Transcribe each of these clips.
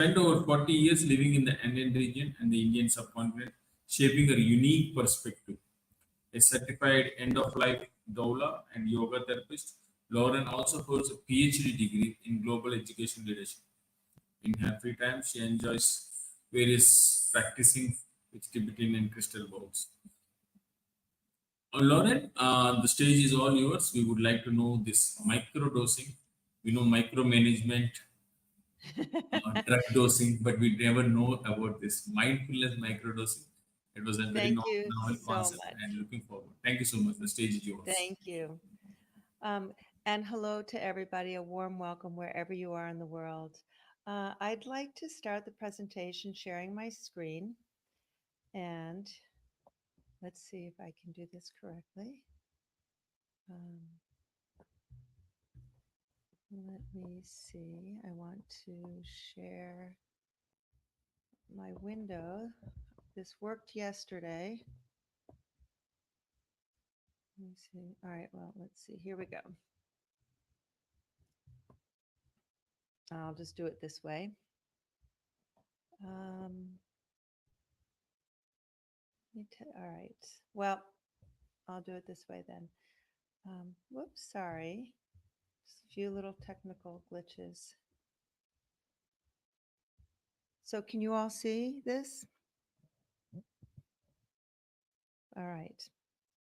Spent over 40 years living in the Andean region and the Indian subcontinent, shaping a unique perspective. A certified end of life doula and yoga therapist, Lauren also holds a PhD degree in global education leadership. In her free time, she enjoys various practicing with Tibetan and crystal bowls. Lauren, the stage is all yours. We would like to know this micro dosing. We know micromanagement, drug dosing, but we never know about this mindfulness microdosing. It was a very Thank you novel so concept and much. looking forward. Thank you so much. The stage is yours. Thank you. Um, and hello to everybody. A warm welcome wherever you are in the world. I'd like to start the presentation sharing my screen. And let's see if I can do this correctly. Um, let me see. I want to share my window. This worked yesterday. Let me see. All right, well, let's see. Here we go. I'll just do it this way. Um, all right. Well, I'll do it this way then. Whoops, sorry. Just a few little technical glitches. So can you all see this? All right.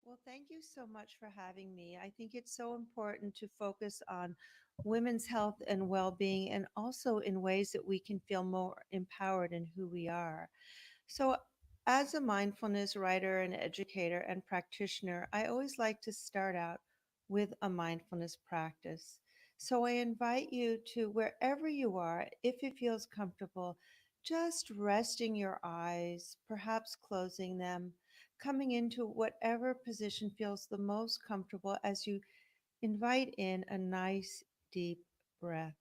Well, thank you so much for having me. I think it's so important to focus on women's health and well-being, and also in ways that we can feel more empowered in who we are. So, as a mindfulness writer and educator and practitioner, I always like to start out with a mindfulness practice. So, I invite you to, wherever you are, if it feels comfortable, just resting your eyes, perhaps closing them, coming into whatever position feels the most comfortable as you invite in a nice deep breath.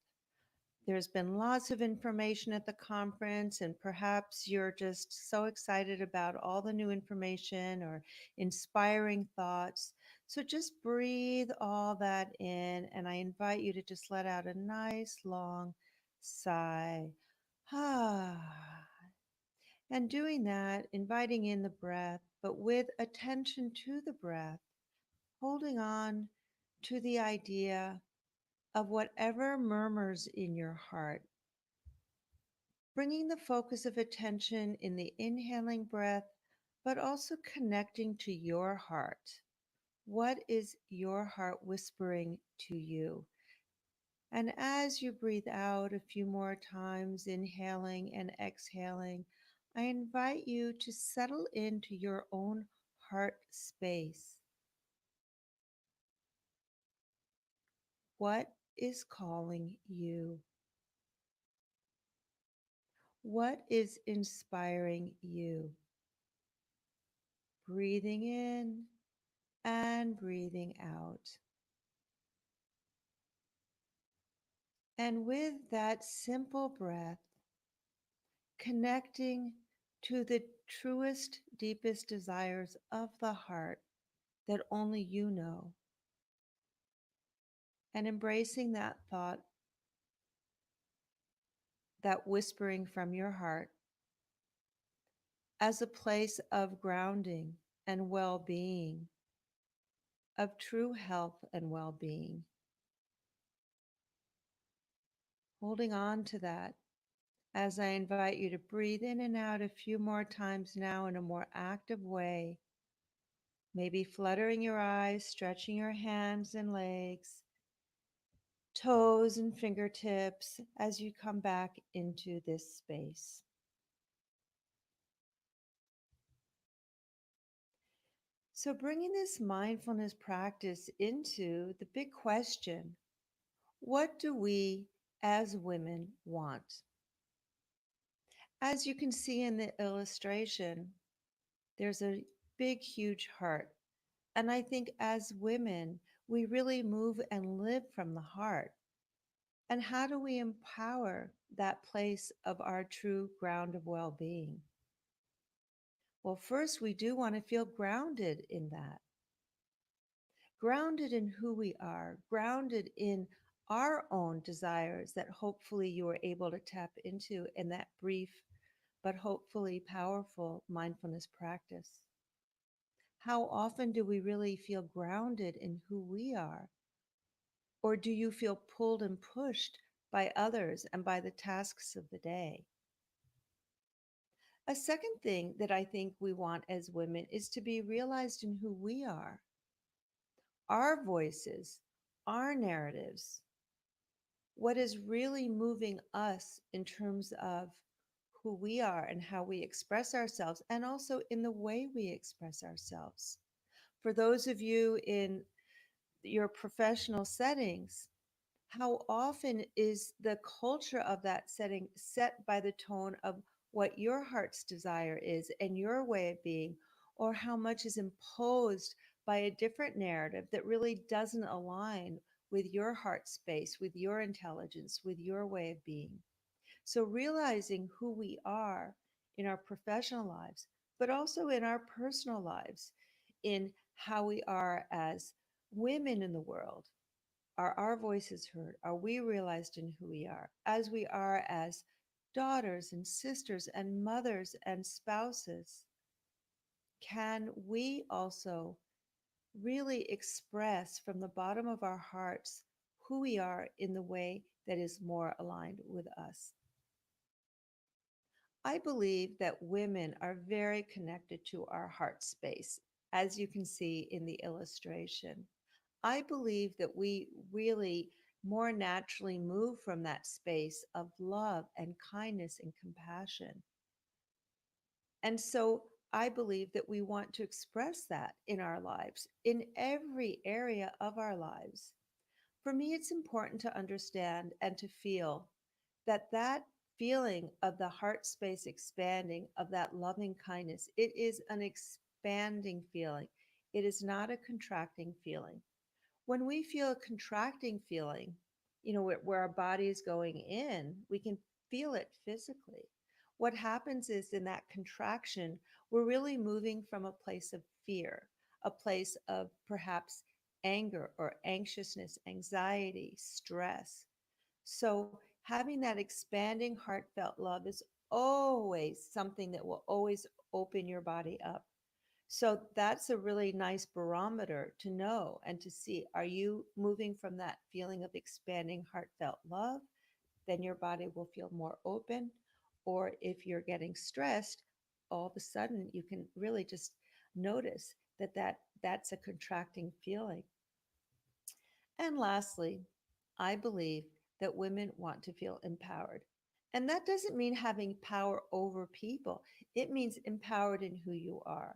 There's been lots of information at the conference, and perhaps you're just so excited about all the new information or inspiring thoughts. So just breathe all that in, and I invite you to just let out a nice long sigh. Ah. And doing that, inviting in the breath, but with attention to the breath, holding on to the idea of whatever murmurs in your heart, bringing the focus of attention in the inhaling breath, but also connecting to your heart. What is your heart whispering to you? And as you breathe out a few more times, inhaling and exhaling, I invite you to settle into your own heart space. What is calling you? What is inspiring you? Breathing in and breathing out. And with that simple breath, connecting to the truest, deepest desires of the heart that only you know, and embracing that thought, that whispering from your heart, as a place of grounding and well being, of true health and well being. Holding on to that as I invite you to breathe in and out a few more times now in a more active way. Maybe fluttering your eyes, stretching your hands and legs, toes and fingertips as you come back into this space. So, bringing this mindfulness practice into the big question, what do we as women want? As you can see in the illustration, there's a big, huge heart. And I think as women, we really move and live from the heart. And how do we empower that place of our true ground of well being? Well, first, we do want to feel grounded in that, grounded in who we are, grounded in our own desires that hopefully you are able to tap into in that brief but hopefully powerful mindfulness practice. How often do we really feel grounded in who we are? Or do you feel pulled and pushed by others and by the tasks of the day? A second thing that I think we want as women is to be realized in who we are, our voices, our narratives, what is really moving us in terms of who we are and how we express ourselves, and also in the way we express ourselves. For those of you in your professional settings, how often is the culture of that setting set by the tone of what your heart's desire is and your way of being, or how much is imposed by a different narrative that really doesn't align with your heart space, with your intelligence, with your way of being? So, realizing who we are in our professional lives, but also in our personal lives, in how we are as women in the world. Are our voices heard? Are we realized in who we are? As we are as daughters and sisters and mothers and spouses, can we also really express from the bottom of our hearts who we are in the way that is more aligned with us? I believe that women are very connected to our heart space, as you can see in the illustration. I believe that we really more naturally move from that space of love and kindness and compassion. And so I believe that we want to express that in our lives, in every area of our lives. For me, it's important to understand and to feel that that feeling of the heart space expanding, of that loving kindness, it is an expanding feeling. It is not a contracting feeling. When we feel a contracting feeling, where our body is going in, we can feel it physically. What happens is in that contraction, we're really moving from a place of fear, a place of perhaps anger or anxiousness, anxiety, stress. So, having that expanding heartfelt love is always something that will always open your body up. So that's a really nice barometer to know and to see. Are you moving from that feeling of expanding heartfelt love? Then your body will feel more open. Or if you're getting stressed, all of a sudden you can really just notice that's a contracting feeling. And lastly, I believe that women want to feel empowered. And that doesn't mean having power over people. It means empowered in who you are.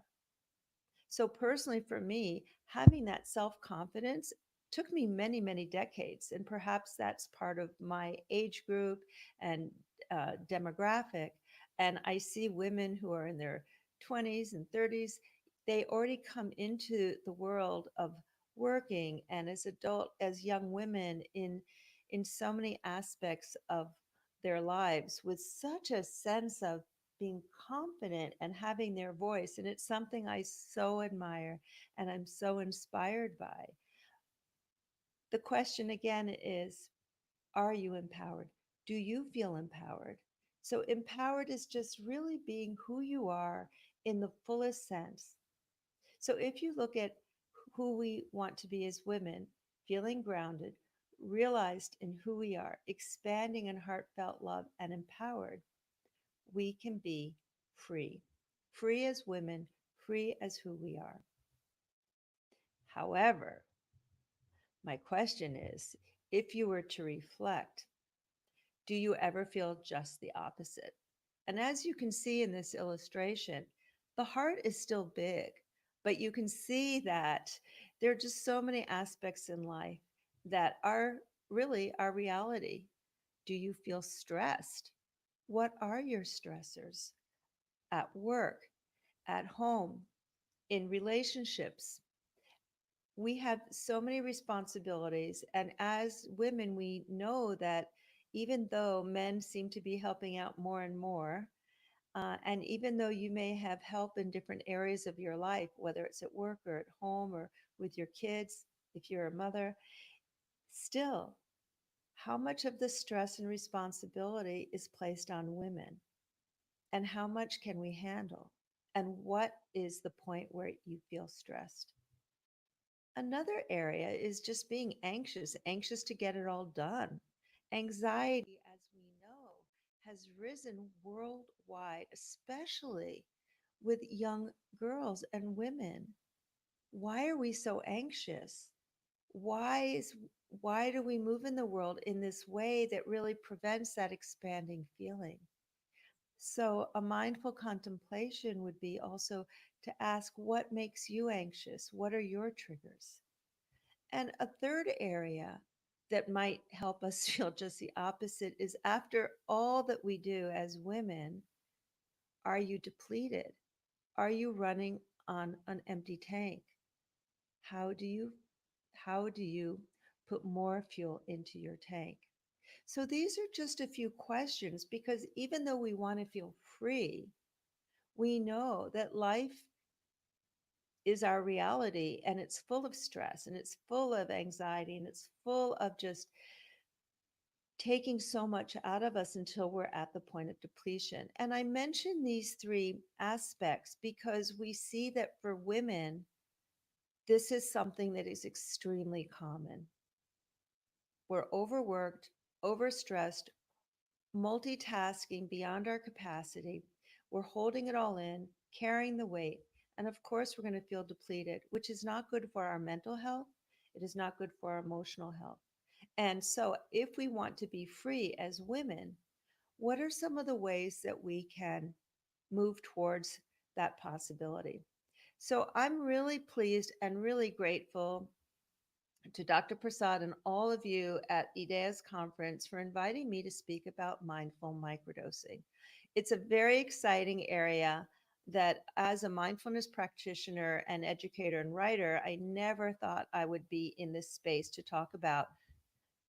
So, personally, for me, having that self confidence took me many, many decades. And perhaps that's part of my age group and demographic. And I see women who are in their 20s and 30s, they already come into the world of working and as young women in so many aspects of their lives with such a sense of being confident and having their voice. And it's something I so admire and I'm so inspired by. The question again is, are you empowered? Do you feel empowered? So, empowered is just really being who you are in the fullest sense. So, if you look at who we want to be as women, feeling grounded, realized in who we are, expanding in heartfelt love, and empowered, we can be free. Free as women, free as who we are. However, my question is, if you were to reflect, do you ever feel just the opposite? And as you can see in this illustration, the heart is still big, but you can see that there are just so many aspects in life that are really our reality. Do you feel stressed? What are your stressors? At work, at home, in relationships? We have so many responsibilities. And as women, we know that even though men seem to be helping out more and more, and even though you may have help in different areas of your life, whether it's at work or at home or with your kids, if you're a mother, still how much of the stress and responsibility is placed on women? And how much can we handle? And what is the point where you feel stressed? Another area is just being anxious, anxious to get it all done. Anxiety, as we know, has risen worldwide, especially with young girls and women. Why are we so anxious? Why is why do we move in the world in this way that really prevents that expanding feeling? So, a mindful contemplation would be also to ask what makes you anxious? What are your triggers? And a third area that might help us feel just the opposite is after all that we do as women, are you depleted? Are you running on an empty tank? How do you how do you put more fuel into your tank? So these are just a few questions because even though we want to feel free, we know that life is our reality and it's full of stress and it's full of anxiety and it's full of just taking so much out of us until we're at the point of depletion. And I mention these three aspects because we see that for women, this is something that is extremely common. We're overworked, overstressed, multitasking beyond our capacity. We're holding it all in, carrying the weight. And of course, we're going to feel depleted, which is not good for our mental health. It is not good for our emotional health. And so, if we want to be free as women, what are some of the ways that we can move towards that possibility? So, I'm really pleased and really grateful to Dr. Prasad and all of you at IDEA's conference for inviting me to speak about mindful microdosing. It's a very exciting area that, as a mindfulness practitioner and educator and writer, I never thought I would be in this space to talk about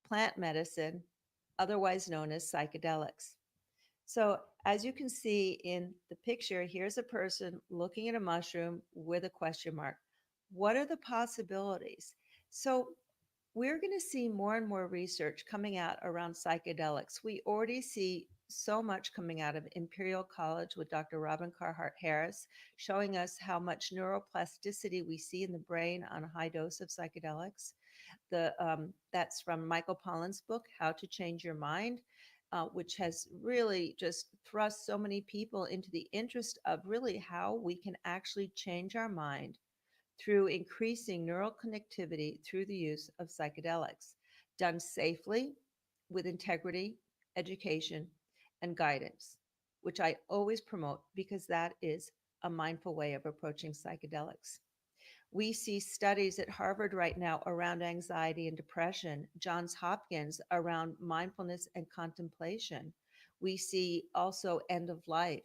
plant medicine, otherwise known as psychedelics. So, as you can see in the picture, here's a person looking at a mushroom with a question mark. What are the possibilities? So, we're going to see more and more research coming out around psychedelics. We already see so much coming out of Imperial College with Dr. Robin Carhart Harris, showing us how much neuroplasticity we see in the brain on a high dose of psychedelics. That's from Michael Pollan's book, How to Change Your Mind, which has really just thrust so many people into the interest of really how we can actually change our mind through increasing neural connectivity through the use of psychedelics, done safely, with integrity, education, and guidance, which I always promote because that is a mindful way of approaching psychedelics. We see studies at Harvard right now around anxiety and depression, Johns Hopkins around mindfulness and contemplation. We see also end of life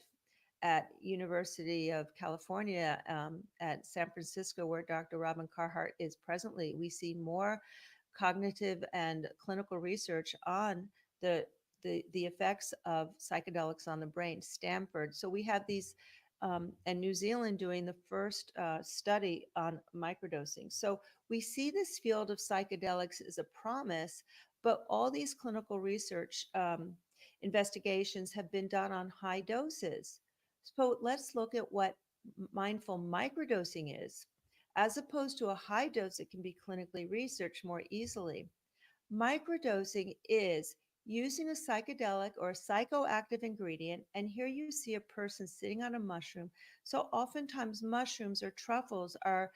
at University of California at San Francisco, where Dr. Robin Carhart is presently. We see more cognitive and clinical research on the the effects of psychedelics on the brain. Stanford. So we have these, and New Zealand doing the first study on microdosing. So we see this field of psychedelics as a promise, but all these clinical research investigations have been done on high doses. So let's look at what mindful microdosing is. As opposed to a high dose that can be clinically researched more easily, microdosing is using a psychedelic or a psychoactive ingredient. And here you see a person sitting on a mushroom. So oftentimes, mushrooms or truffles are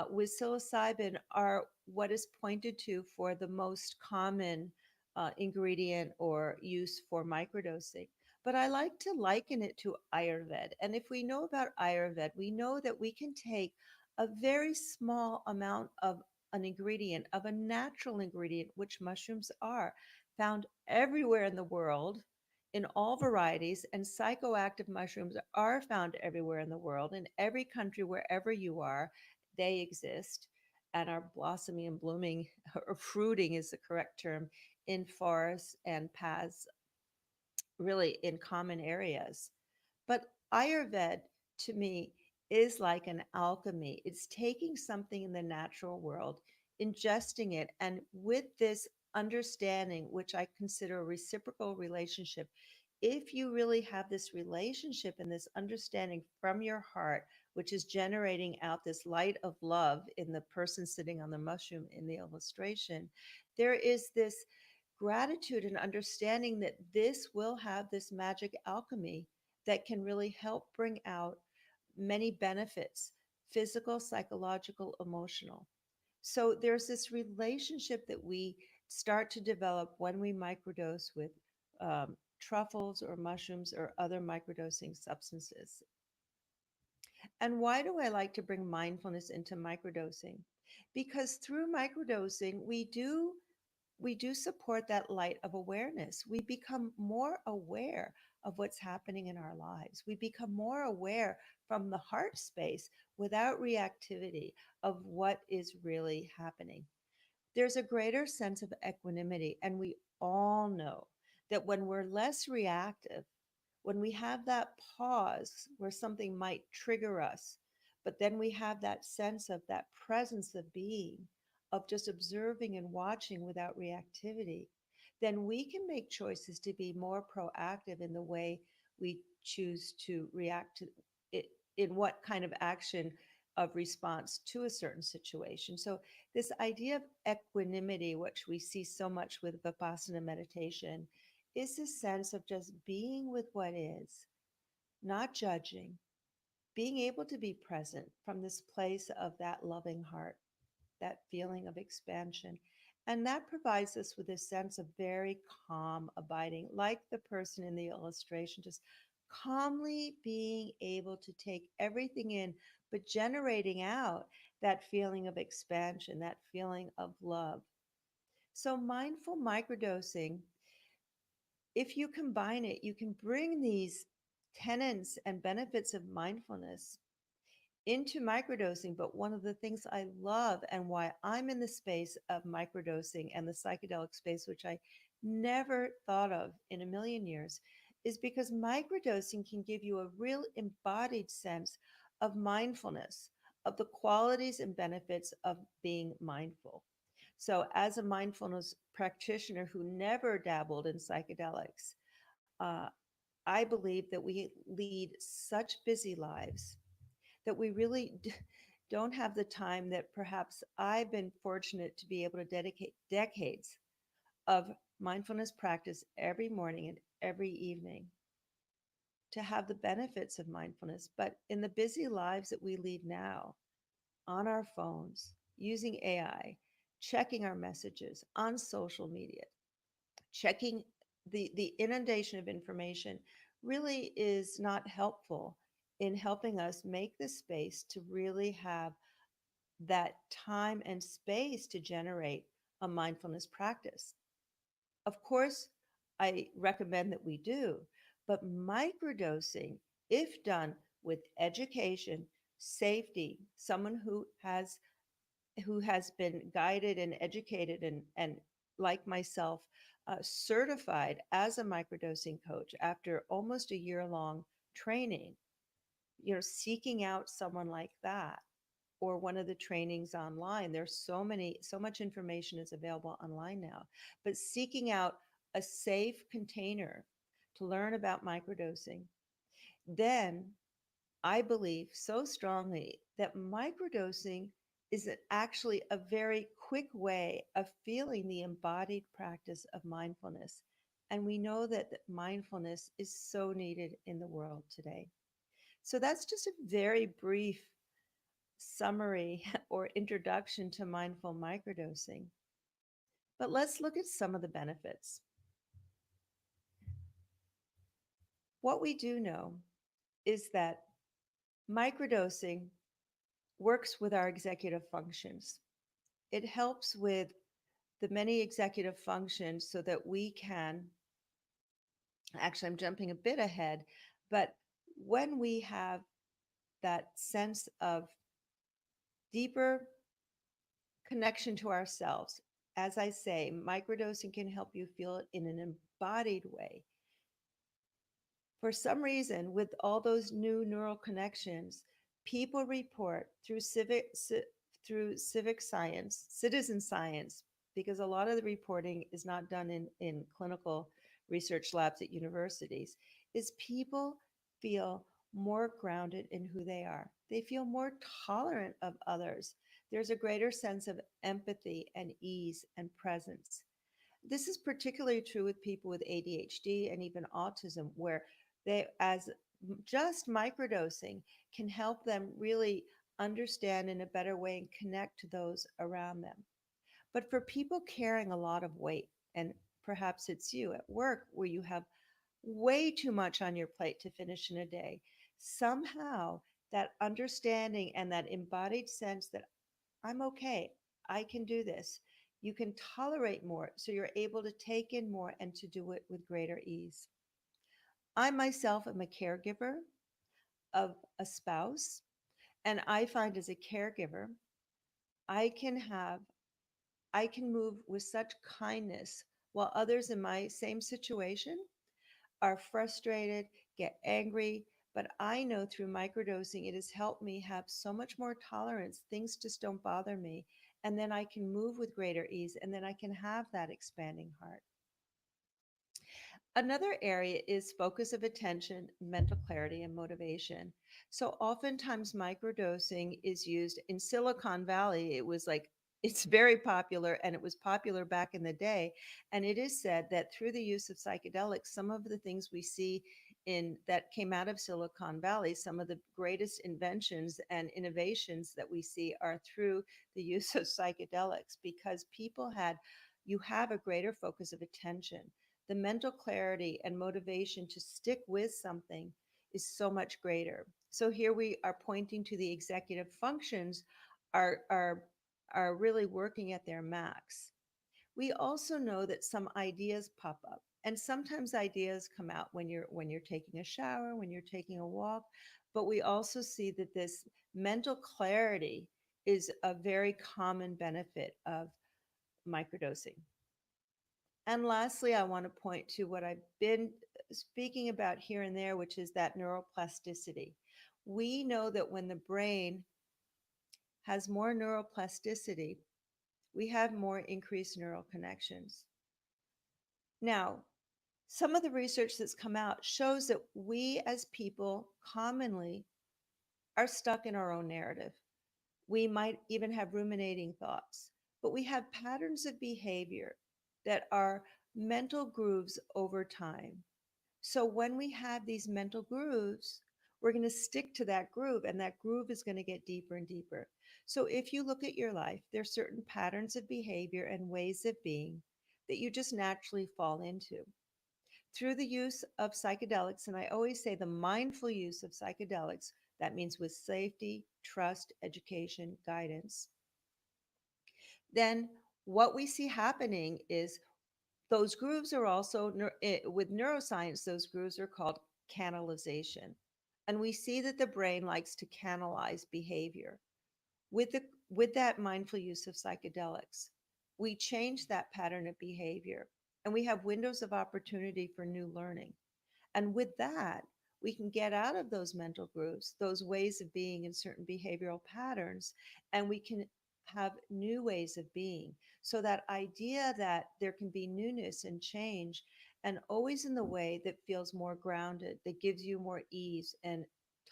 with psilocybin are what is pointed to for the most common ingredient or use for microdosing. But I like to liken it to Ayurveda. And if we know about Ayurveda, we know that we can take a very small amount of an ingredient, of a natural ingredient, which mushrooms are found everywhere in the world in all varieties, and psychoactive mushrooms are found everywhere in the world, in every country, wherever you are, they exist and are blossoming and blooming, or fruiting is the correct term, in forests and paths, really in common areas. But Ayurveda to me is like an alchemy. It's taking something in the natural world, ingesting it, and with this understanding, which I consider a reciprocal relationship. If you really have this relationship and this understanding from your heart, which is generating out this light of love in the person sitting on the mushroom in the illustration, there is this gratitude and understanding that this will have this magic alchemy that can really help bring out many benefits: physical, psychological, emotional. So there's this relationship that we start to develop when we microdose with truffles or mushrooms or other microdosing substances. And why do I like to bring mindfulness into microdosing? Because through microdosing, we do support that light of awareness. We become more aware of what's happening in our lives. We become more aware from the heart space without reactivity of what is really happening. There's a greater sense of equanimity, and we all know that when we're less reactive, when we have that pause where something might trigger us, but then we have that sense of that presence of being, of just observing and watching without reactivity, then we can make choices to be more proactive in the way we choose to react to it, in what kind of action of response to a certain situation. So, this idea of equanimity, which we see so much with Vipassana meditation, is this sense of just being with what is, not judging, being able to be present from this place of that loving heart, that feeling of expansion. And that provides us with a sense of very calm abiding, like the person in the illustration, just calmly being able to take everything in, but generating out that feeling of expansion, that feeling of love. So, mindful microdosing, if you combine it, you can bring these tenets and benefits of mindfulness into microdosing. But one of the things I love and why I'm in the space of microdosing and the psychedelic space, which I never thought of in a million years, is because microdosing can give you a real embodied sense of mindfulness, of the qualities and benefits of being mindful. So, as a mindfulness practitioner who never dabbled in psychedelics, uh, I believe that we lead such busy lives that we really don't have the time that perhaps I've been fortunate to be able to dedicate decades of mindfulness practice every morning and every evening to have the benefits of mindfulness. But in the busy lives that we lead now, on our phones, using AI, checking our messages on social media, checking the inundation of information really is not helpful in helping us make the space to really have that time and space to generate a mindfulness practice. Of course, I recommend that we do, but microdosing, if done with education, safety, someone who has been guided and educated and like myself, certified as a microdosing coach after almost a year long training, seeking out someone like that or one of the trainings online. There's so much information is available online now, but seeking out a safe container to learn about microdosing, then I believe so strongly that microdosing is actually a very quick way of feeling the embodied practice of mindfulness. And we know that mindfulness is so needed in the world today. So that's just a very brief summary or introduction to mindful microdosing. But let's look at some of the benefits. What we do know is that microdosing works with our executive functions. It helps with the many executive functions so that we can, actually, I'm jumping a bit ahead, but when we have that sense of deeper connection to ourselves, as I say, microdosing can help you feel it in an embodied way. For some reason, with all those new neural connections, people report through civic science, citizen science, because a lot of the reporting is not done in clinical research labs at universities, is people feel more grounded in who they are. They feel more tolerant of others. There's a greater sense of empathy and ease and presence. This is particularly true with people with ADHD and even autism, where as just microdosing can help them really understand in a better way and connect to those around them. But for people carrying a lot of weight, and perhaps it's you at work where you have way too much on your plate to finish in a day, somehow that understanding and that embodied sense that I'm okay, I can do this, you can tolerate more. So you're able to take in more and to do it with greater ease. I myself am a caregiver of a spouse, and I find as a caregiver, I can have I can move with such kindness while others in my same situation are frustrated, get angry. But I know through microdosing, it has helped me have so much more tolerance. Things just don't bother me. And then I can move with greater ease. And then I can have that expanding heart. Another area is focus of attention, mental clarity, and motivation. So oftentimes microdosing is used in Silicon Valley. It was like, it's very popular and it was popular back in the day. And it is said that through the use of psychedelics, some of the things we see in that came out of Silicon Valley, some of the greatest inventions and innovations that we see are through the use of psychedelics because people had, you have a greater focus of attention. The mental clarity and motivation to stick with something is so much greater. So here we are pointing to the executive functions are are are really working at their max. We also know that some ideas pop up, and sometimes ideas come out when you're taking a shower, when you're taking a walk, but we also see that this mental clarity is a very common benefit of microdosing. And lastly, I want to point to what I've been speaking about here and there, which is that neuroplasticity. We know that when the brain has more neuroplasticity, we have more increased neural connections. Now, some of the research that's come out shows that we as people commonly are stuck in our own narrative. We might even have ruminating thoughts, but we have patterns of behavior that are mental grooves over time. So when we have these mental grooves, we're going to stick to that groove, and that groove is going to get deeper and deeper. So if you look at your life, there's certain patterns of behavior and ways of being that you just naturally fall into. Through the use of psychedelics, and I always say the mindful use of psychedelics, that means with safety, trust, education, guidance, then what we see happening is those grooves are also, with neuroscience, those grooves are called canalization. And we see that the brain likes to canalize behavior. With, the, with that mindful use of psychedelics, we change that pattern of behavior and we have windows of opportunity for new learning. And with that, we can get out of those mental grooves, those ways of being in certain behavioral patterns, and we can have new ways of being. So, that idea that there can be newness and change, and always in the way that feels more grounded, that gives you more ease and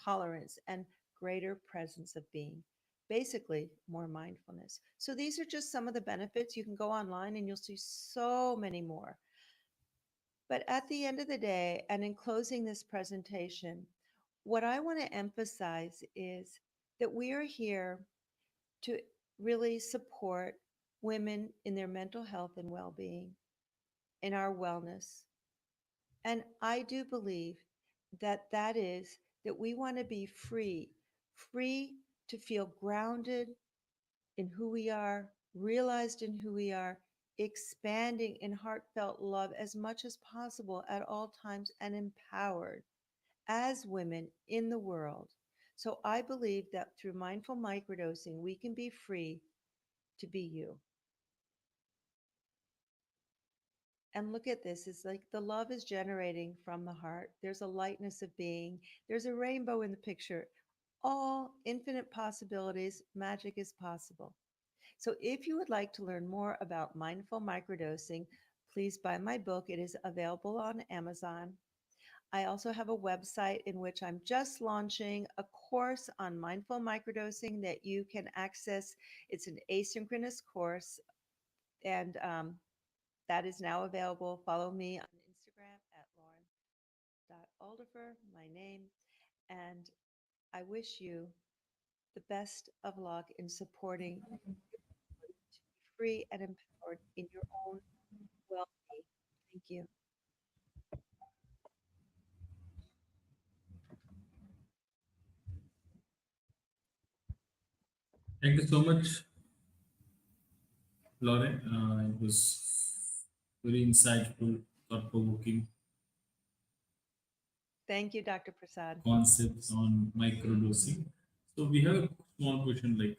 tolerance and greater presence of being. Basically, more mindfulness. So, these are just some of the benefits. You can go online and you'll see so many more. But at the end of the day, and in closing this presentation, what I want to emphasize is that we are here to really support women in their mental health and well being, in our wellness. And I do believe that that is that we want to be free, free to feel grounded in who we are, realized in who we are, expanding in heartfelt love as much as possible at all times, and empowered as women in the world. So I believe that through mindful microdosing, we can be free to be you. And look at this, it's like the love is generating from the heart. There's a lightness of being, there's a rainbow in the picture. All infinite possibilities, magic is possible. So if you would like to learn more about mindful microdosing, please buy my book. It is available on Amazon. I also have a website in which I'm just launching a course on mindful microdosing that you can access. It's an asynchronous course, and that is now available. Follow me on Instagram at lauren.alderfer, my name, and I wish you the best of luck in supporting to be free and empowered in your own well-being. Thank you. Thank you so much, Lauren. It was very insightful, thought provoking Thank you, Dr. Prasad. concepts on microdosing. So, we have a small question like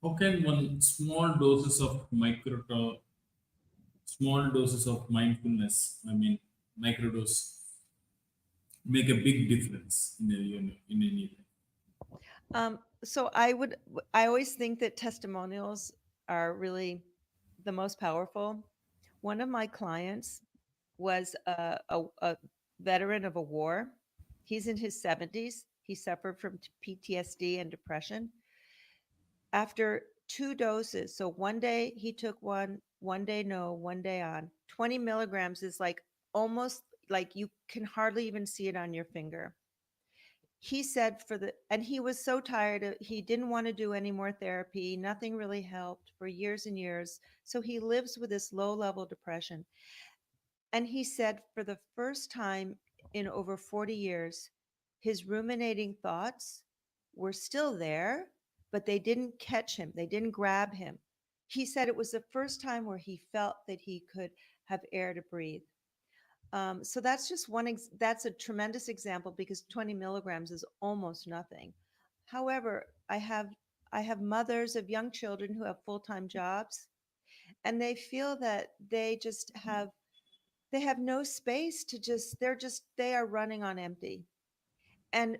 how can one small doses of mindfulness, I mean, microdose, make a big difference in any life? So I always think that testimonials are really the most powerful. One of my clients was a veteran of a war. He's in his 70s. He suffered from PTSD and depression. After two doses, so one day he took one day no, one day on, 20 milligrams is like almost like you can hardly even see it on your finger. He said and he was so tired he didn't want to do any more therapy. Nothing really helped for years and years. So he lives with this low level depression. And he said for the first time in over 40 years, his ruminating thoughts were still there, but they didn't catch him, they didn't grab him. He said it was the first time where he felt that he could have air to breathe. So that's just that's a tremendous example because 20 milligrams is almost nothing. However, I have mothers of young children who have full-time jobs, and they feel that they have no space to they are running on empty. And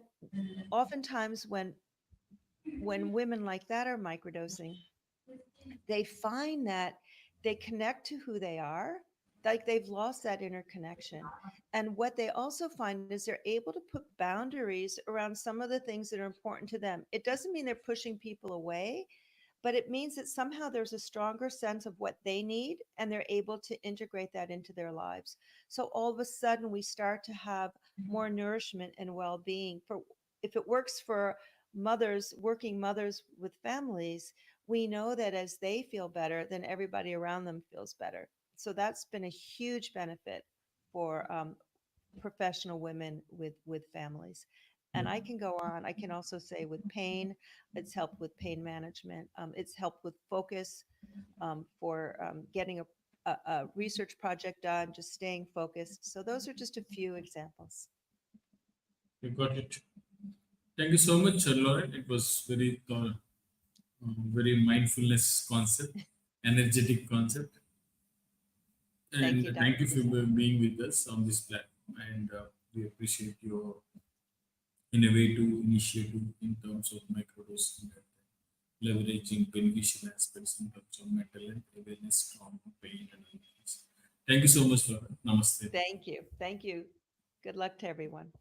oftentimes when women like that are microdosing, they find that they connect to who they are, like they've lost that inner connection. And what they also find is they're able to put boundaries around some of the things that are important to them. It doesn't mean they're pushing people away, but it means that somehow there's a stronger sense of what they need and they're able to integrate that into their lives. So all of a sudden we start to have more nourishment and well-being. For if it works for mothers, working mothers with families, we know that as they feel better, then everybody around them feels better. So that's been a huge benefit for professional women with families. Yeah. And I can go on. I can also say with pain, it's helped with pain management. It's helped with focus, for getting a research project done, just staying focused. So those are just a few examples. You got it. Thank you so much, Lauren. It was very mindfulness concept, energetic concept. Thank And you, thank Dr. you for Prasad. being with us on this platform. And we appreciate your innovative initiative in terms of microdosing and leveraging beneficial aspects in terms of mental health, awareness, trauma, pain, and other things. Thank you so much, Lauren. Namaste. Thank you. Thank you. Good luck to everyone.